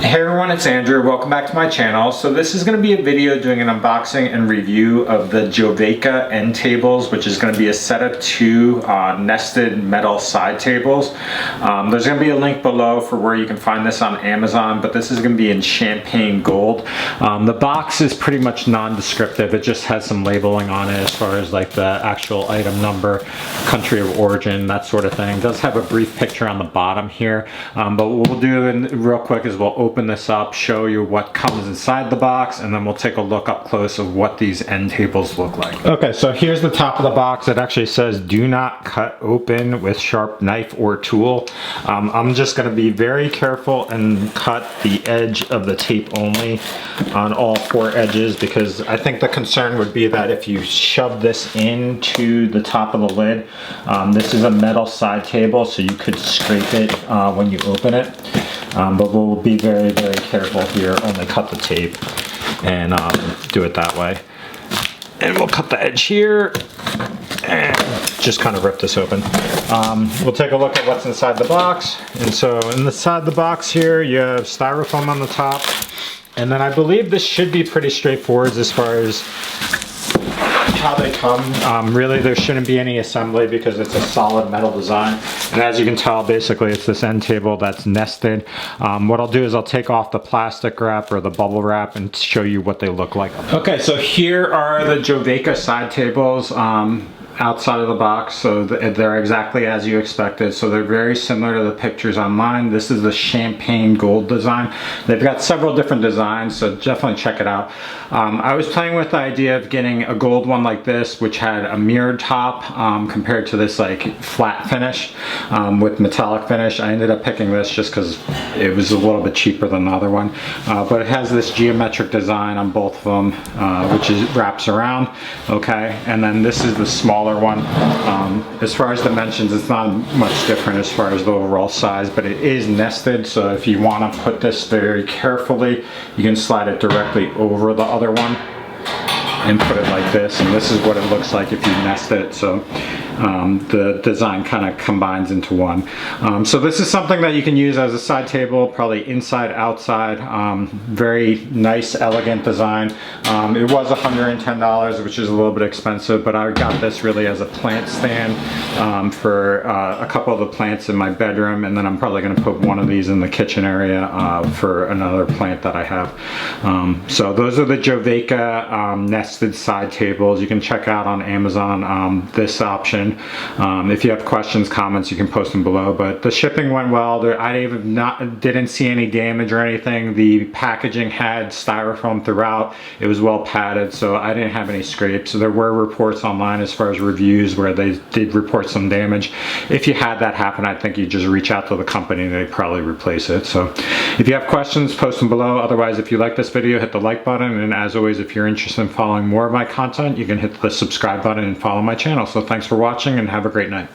Hey everyone, it's Andrew. Welcome back to my channel. So this is going to be a video doing an unboxing and review of the Joveco end tables, which is going to be a set of two nested metal side tables. There's going to be a link below for where you can find this on Amazon, but this is going to be in champagne gold. The box is pretty much non-descriptive. It just has some labeling on it as far as like the actual item number, country of origin, that sort of thing. It does have a brief picture on the bottom here, but what we'll do real quick is we'll open this up, show you what comes inside the box, and then we'll take a look up close of what these end tables look like. Okay, so here's the top of the box. It actually says do not cut open with sharp knife or tool. I'm just going to be very careful and cut the edge of the tape only on all four edges, because I think the concern would be that if you shove this into the top of the lid, this is a metal side table, so you could scrape it when you open it. But we'll be very, very careful here. Only cut the tape and do it that way. And we'll cut the edge here and just kind of rip this open. We'll take a look at what's inside the box. And so inside the box here, you have styrofoam on the top. And then I believe this should be pretty straightforward as far as how they come. Really, there shouldn't be any assembly because it's a solid metal design. And as you can tell, basically it's this end table that's nested. What I'll do is I'll take off the plastic wrap or the bubble wrap and show you what they look like. Okay, so here are the Joveco side tables outside of the box. So they're exactly as you expected. So they're very similar to the pictures online. This is the champagne gold design. They've got several different designs, so definitely check it out. I was playing with the idea of getting a gold one like this, which had a mirrored top compared to this like flat finish with metallic finish. I ended up picking this just because it was a little bit cheaper than the other one. But it has this geometric design on both of them, which wraps around. Okay, and then this is the smaller one. As far as dimensions, it's not much different as far as the overall size, but it is nested, so if you want to put this very carefully, you can slide it directly over the other one and put it like this, and this is what it looks like if you nest it. So the design kind of combines into one. So this is something that you can use as a side table, probably inside, outside. Very nice, elegant design. It was $110, which is a little bit expensive, but I got this really as a plant stand for a couple of the plants in my bedroom, and then I'm probably going to put one of these in the kitchen area for another plant that I have. So those are the Joveco nested side tables. You can check out on Amazon this option. If you have questions, comments, you can post them below. But the shipping went well. I didn't see any damage or anything. The packaging had styrofoam throughout. It was well padded, so I didn't have any scrapes. So there were reports online as far as reviews where they did report some damage. If you had that happen, I think you just reach out to the company and they'd probably replace it. So if you have questions, post them below. Otherwise, if you like this video, hit the like button. And as always, if you're interested in following more of my content, you can hit the subscribe button and follow my channel. So thanks for watching and have a great night.